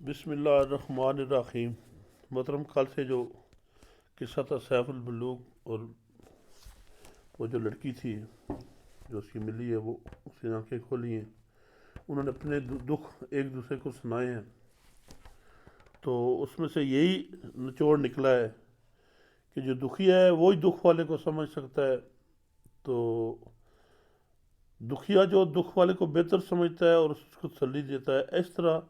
बिस्मिल्लाहिर्रहमानिर्रहीम। मोहतरम, कल से जो किस्सा था सैफुल बलूग और वो जो लड़की थी जो उसकी मिली है, वो उसकी आंखें खोली हैं, उन्होंने अपने दुख एक दूसरे को सुनाए हैं। तो उसमें से यही निचोड़ निकला है कि जो दुखी है वो ही दुख वाले को समझ सकता है। तो दुखिया जो दुख वाले को बेहतर समझता है और उसको तसल्ली देता है, इस तरह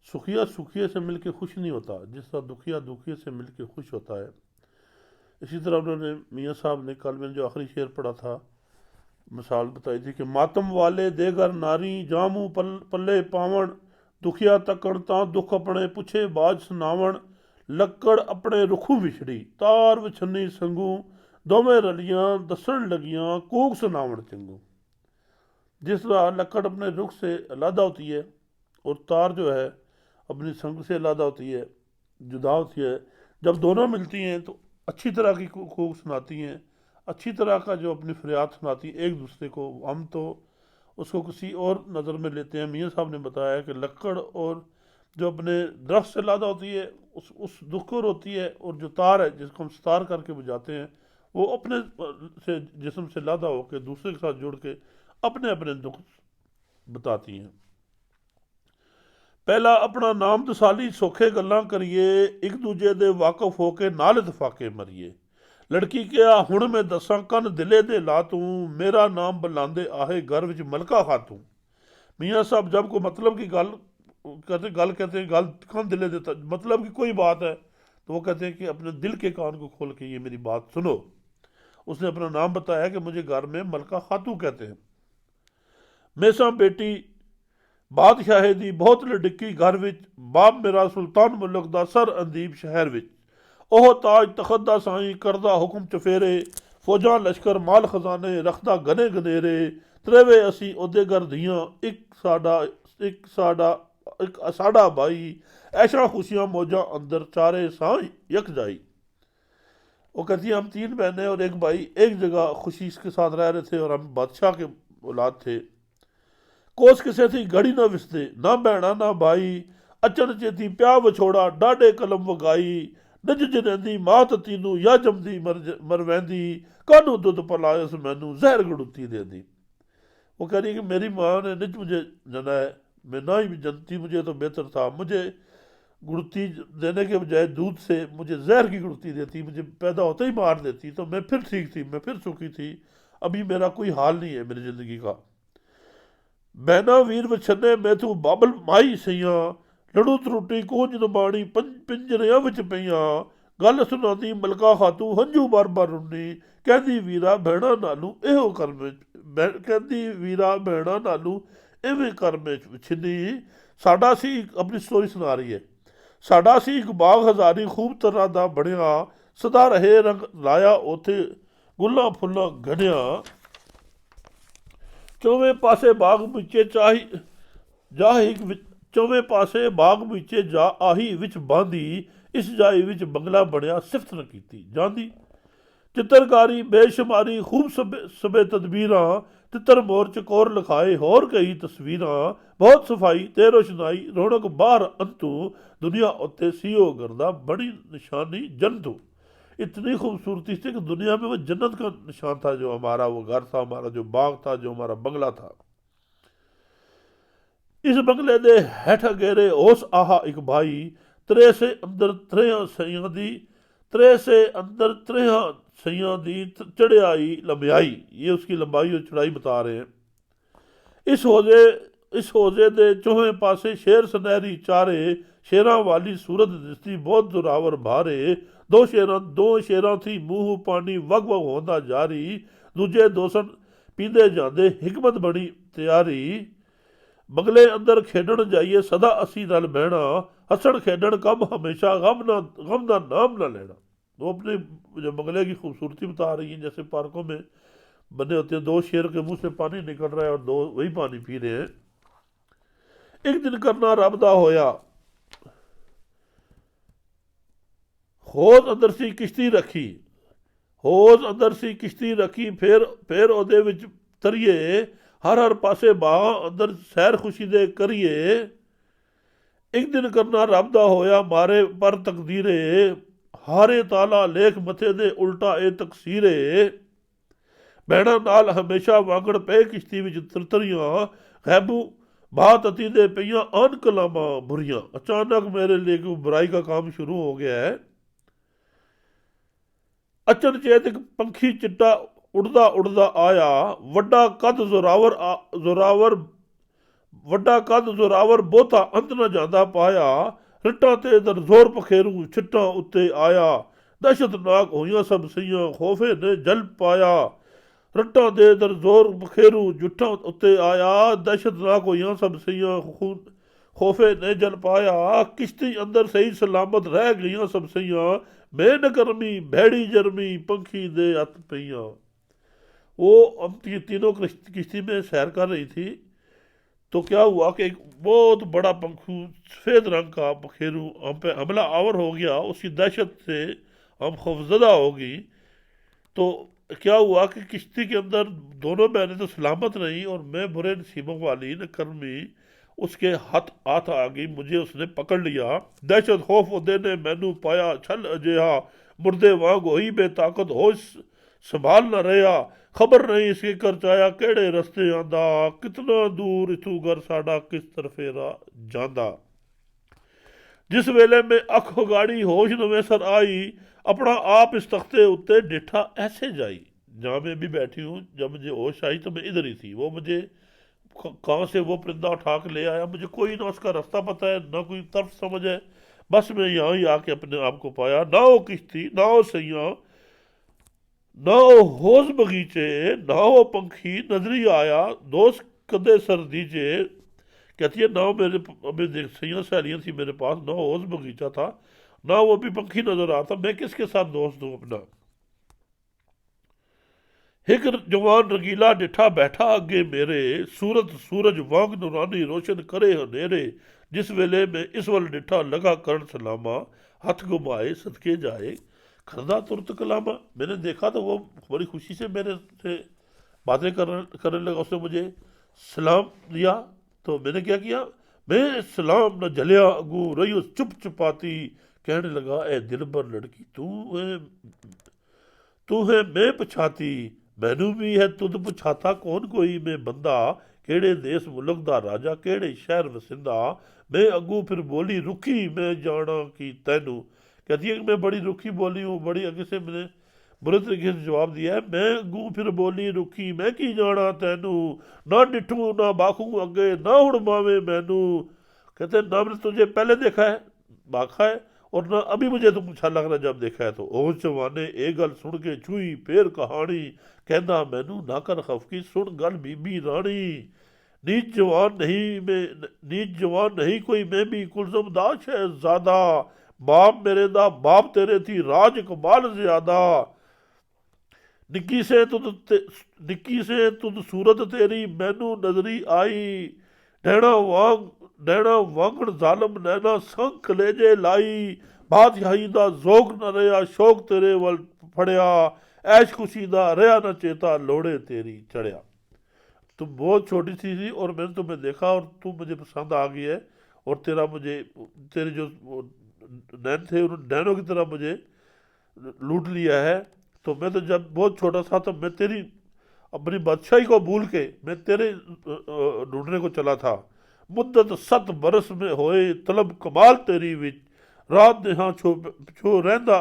सुखिया सुखिया से मिलकर खुश नहीं होता जिस तरह दुखिया दुखिया से मिलकर खुश होता है। इसी तरह उन्होंने मियाँ साहब ने कल मैंने जो आखिरी शेर पढ़ा था, मिसाल बताई थी कि मातम वाले देगर नारी जामू पल्ले पावण, दुखिया तकड़ ता दुख अपने पुछे बाज सुनावण, लक्कड़ अपने रुखू विछड़ी तार विछनी संगू, दोवें रलियां दसन लगियां कूक सुनावण चंगू। जिस तरह लक्कड़ अपने रुख से अलहदा होती है और तार जो है अपनी संग से अलहदा होती है, जुदा होती है, जब दोनों मिलती हैं तो अच्छी तरह की कूक सुनाती हैं, अच्छी तरह का जो अपनी फरियाद सुनाती हैं एक दूसरे को। हम तो उसको किसी और नज़र में लेते हैं। मियाँ साहब ने बताया कि लक्कड़ और जो अपने दरख्त से लादा होती है उस दुख को रोती है, और जो तार है जिसको हम सितार करके बुझाते हैं वो अपने से जिस्म से लादा होकर दूसरे के साथ जुड़ के अपने अपने दुख बताती हैं। पहला अपना नाम दसाली सौखे गल्लां करिए, एक दूजे दे वाकफ होके नाल इतफाके मरिए, लड़की क्या हुण मैं दसा कन दिले दे ला तू, मेरा नाम बुलांदे आहे घर विच मलका खातू। मियाँ साहब जब कोई मतलब की गल कहते हैं गल कन दिले देता मतलब की कोई बात है तो वो कहते हैं कि अपने दिल के कान को खोल के ये मेरी बात सुनो। उसने अपना नाम बताया कि मुझे घर में मलका खातू कहते हैं। मेसा बेटी बादशाहे दी बहुत लडिक्की घर विच, बाप मेरा सुल्तान मुल्क दा सर अंदीप शहर विच, ओह ताज तखत दा साईं करदा हुक्म चफेरे, फौजां लश्कर माल खजाने रखदा गने गनेरे, त्रेवे असी ओदे घर धियां एक साड़ा भाई, ऐशा खुशियां मौजा अंदर चारे साईं यक जाई। वो कहती है हम 3 बहनें और एक भाई एक जगह खुशी के साथ रह रहे थे और हम बादशाह के औलाद थे। कोस किसे थी घड़ी ना विसते, ना भैणा ना भाई, अचन चेती प्या विछोड़ा डाडे कलम वगाई, निज जनेंदी मात तीनू या जमदी मर वैंदी, कानू दुध पलायस मैनू जहर गड़ुती देंदी। वो कह रही कि मेरी माँ ने निज मुझे जना है, मैं ना ही जनती मुझे तो बेहतर था, मुझे गुड़ती देने के बजाय दूध से मुझे जहर की गुड़ती देती, मुझे पैदा होते ही मार देती तो मैं फिर ठीक थी, मैं फिर सुखी थी। अभी मेरा कोई हाल नहीं है मेरी ज़िंदगी का। बैना वीर वछने मैं तू बाबल माई सैया, लड़ू त्रुटी कूंज नबाणी पिंजरिया विच पईयां, गल सुनाती मलका खातू हंजू बार बार रुनी, कहती वीरा भैणा नालू एहो कर में कहती वीरा भैणा नालू एवें कर में छिनी। साडा सी अपनी स्टोरी सुना रही है। साडा सी एक बाग हजारी खूब तरह दा बनिया, सदा रहे रंग लाया उथे गुल्ला फुल्ला घनिया, चौवें पासे बाग बिचे चाही जाही चौवें पासे बाग बिचे जा आही विच बांधी, इस जाई विच बंगला बनया सिफत न कीती जांदी। चित्रकारी बेशुमारी खूब सबे तदबीरां, तितर मोर चकोर लिखाए होर कई तस्वीरां, बहुत सफाई ते रोशनाई रौनक बाहर अंतू, दुनिया उत्ते सीओ गर्दा बड़ी निशानी जंतु। इतनी खूबसूरती थी कि दुनिया में वो जन्नत का निशान था, जो हमारा वो घर था, हमारा जो बाग था, जो हमारा बंगला था। इस बंगले दे हेठ गेरे होश आहा एक भाई, त्रे से अंदर त्रेहां सइयां दी, त्रे से अंदर त्रेहां सइयां दी चढ़ाई लंबाई, ये उसकी लंबाई और चढ़ाई बता रहे हैं। इस हौजे दे चौहें पासे शेर सुनहरी चारे, शेरां वाली सूरत दिसती बहुत जोरावर भारे, दो शेरां थी मूह पानी वग वग होंदा जारी, दूजे दोसन पींदे जांदे हिकमत बनी तैयारी। बंगले अंदर खेडण जाइए सदा असी रल बहना, हसण खेडण कब हमेशा गम दा नाम ना लेना। वो अपने जो बंगले की खूबसूरती बता रही हैं, जैसे पार्कों में बने होते हैं, 2 शेर के मुंह से पानी निकल रहा है और 2 वही पानी पी रहे हैं। एक दिन करना रब दा होया, होज अंदर सी किश्ती रखी, होज अंदर सी किश्ती रखी, फिर ओदे विच तरिए, हर पासे बाह अंदर सैर खुशी दे करिए, ਇੱਕ ਦਿਨ ਕਰਨਾ ਰੱਬ ਦਾ ਹੋਇਆ ਮਾਰੇ ਪਰ ਤਕਦੀਰੇ, ਹਾਰੇ ਤਾਲਾ ਲੇਖ ਮੱਥੇ ਦੇ ਉਲਟਾ ਇਹ ਤਕਸੀਰੇ। ਬਹਿਣਾ ਨਾਲ ਹਮੇਸ਼ਾ ਵਾਂਗੜ ਪਏ ਕਿਸ਼ਤੀ ਵਿੱਚ ਤਰਤਰੀਆਂ, ਗੈਬੂ बात अति दे पईयां अन कलामा बुरियां। अचानक मेरे लिए कोई बुराई का काम शुरू हो गया है। अचनचेत एक पंखी चिट्टा उड़दा उड़दा आया, वड्डा कद जोरावर बोता अंत न जांदा पाया। रिट्टां ते दर जोर पखेरू छिट्टां उत्ते आया, दहशतनाक होइयां सब सईयां खौफे ने जल पाया। रट्टां दे दर जोर बखेरू जुट्ठां उत्ते आया, दहशतनाक होइयां सब सईयां खौफे ने जल पाया। किश्ती अंदर सही सलामत रह गईयां सब सईयां, मैं न करमी भैड़ी जरमी पंखी दे हथ पईयां। वो हम तीनों किश्ती में सैर कर रही थी, तो क्या हुआ कि एक बहुत बड़ा पंखू सफ़ेद रंग का बखेरू हम पे हमला आवर हो गया। उसकी दहशत से हम खौफजदा हो गई। तो क्या हुआ कि किश्ती के अंदर दोनों बहनें तो सलामत रहीं, और मैं बुरे नसीबों वाली न कर्मी उसके हाथ आ गई। मुझे उसने पकड़ लिया। दहशत खौफ उदे ने मैनू पाया, छल अजिहा मुर्दे वांग होई बेताकत, होश संभाल न रहा। खबर नहीं इसके कर चाया केड़े रस्ते आंदा, कितना दूर इथू घर साडा किस तरफे जांदा। जिस वेले में अख उगाड़ी होश नवें सर आई, अपना आप इस तख्ते उत्ते डिठा ऐसे जाई। जहाँ मैं भी बैठी हूँ, जब मुझे होश आई तो मैं इधर ही थी। वो मुझे कहाँ से वो परिंदा उठा के ले आया, मुझे कोई ना उसका रास्ता पता है, ना कोई तर्फ समझ है। बस मैं यहाँ ही आके अपने आप को पाया। ना हो किश्ती, ना हो सैयाँ, ना हो होश बगीचे, ना हो पंखी नजरी आया, दोस्त कदे सर दीजे। कहती है ना मेरे अभी सैयाँ सहेलियाँ थी मेरे पास, ना होश बगीचा था, ना वो भी पंखी नजर आता, मैं किसके साथ दोस्त हूँ अपना। एक जवान रंगीला डिठा बैठा अगे मेरे, सूरत सूरज वांग नूरानी रोशन करे हनेरे। जिस वेले में इस वल डिठा लगा करण सलामा, हाथ घुमाए सदके जाए खरदा तुरत कलामा। मैंने देखा तो वो बड़ी खुशी से मेरे से बातें करने लगा। उसने मुझे सलाम दिया, तो मैंने क्या किया, मैं सलाम न जलिया अगू रही चुप चुपाती। कहने लगा ए दिल भर लड़की तू है मैं पछाती, मैनू भी है तुद पछाता कौन कोई। मैं बंदा केड़े देश मुल्क दा राजा, केड़े शहर वसिंदा। मैं अगू फिर बोली रुखी, मैं जाना कि तैनू। कहती है कि मैं बड़ी रुखी बोली हूँ, बड़ी आगे से मैंने बुरे तरीके से जवाब दिया है। मैं अगू फिर बोली रुखी, मैं की जाना तैनू। ना डिठू ना बाखू अगे, ना उड़मावे मैनू। कहते ना मैंने तुझे पहले देखा है बाखा है, और ना अभी मुझे तुम अच्छा लग रहा जब देखा है तो। ओ जवाने ए गल सुन के छुई फिर कहानी, कहना मैनू ना कर खफकी सुन गल बीबी रानी। नीच जवान नहीं कोई, मैं भी कुलजम दाश है ज्यादा। बाप मेरे दा बाप तेरे थी राज कमाल ज्यादा। निक्की से तुद सूरत तेरी मैनू नजरी आई। नैना वांगड़ जालम नैना संख लेजे लाई। बादशाही दा जोग न रहा शौक तेरे वल फड़िया। ऐश खुशी दा रहा न चेता लोड़े तेरी चढ़िया। तुम बहुत छोटी सी थी और मैंने तुम्हें देखा और तुम मुझे पसंद आ गई है, और तेरे जो नैन थे उन नैनों की तरह मुझे लूट लिया है। तो मैं तो जब बहुत छोटा था तो मैं तेरी अपनी बादशाही को भूल के मैं तेरे ढूंढने को चला था। मुद्दत 7 बरस में होए तलब कमाल तेरी विच। रात नेहा छो रहंदा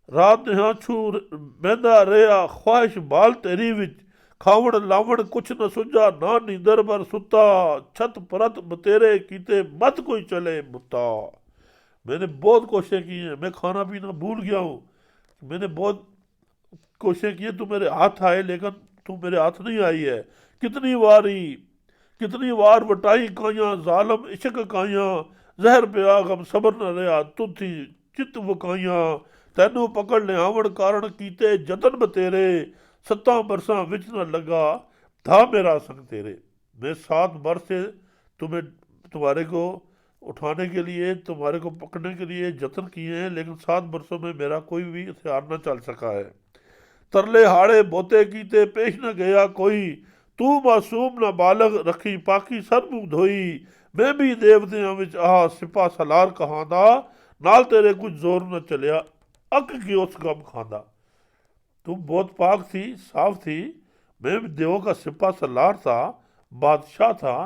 बहंदा रहा ख्वाहिश बाल तेरी विच। खावण लावण कुछ न सुझा ना नींदर पर सुता। छत परत बतेरे कीते मत कोई चले मुता। मैंने बहुत कोशिशें की हैं, मैं खाना पीना भूल गया हूँ। मैंने बहुत कोशिशें की हैं, तू मेरे हाथ आए लेकिन तू मेरे हाथ नहीं आई है। कितनी वार वटाई काइयां जालम इश्क काइयां। जहर पिया गम सबर न रहा तू थी चित वकाइयां। तैनू पकड़ लियावण कारण कीते जतन बतेरे। 7 बरसां विच न लगा था मेरा संग तेरे। मैं 7 बरस से तुम्हारे को उठाने के लिए, तुम्हारे को पकड़ने के लिए जतन किए हैं, लेकिन 7 बरसों में मेरा कोई भी हथियार न चल सका है। तरले हाड़े बोते कीते पेश न गया कोई। तू मासूम न बालग रखी पाकी सर मुँह धोई। मैं भी देवतियां विच आ सिपा सलार कहांदा, नाल तेरे कुछ जोर न चलिया, अक की उस गम खांदा। तुम बहुत पाक थी, साफ थी, मैं भी देवों का सिपा सलार था, बादशाह था,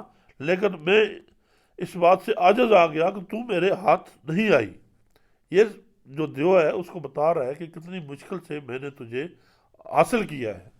लेकिन मैं इस बात से आजज आ गया कि तू मेरे हाथ नहीं आई। ये जो देव है उसको बता रहा है कि कितनी मुश्किल से मैंने तुझे हासिल किया है।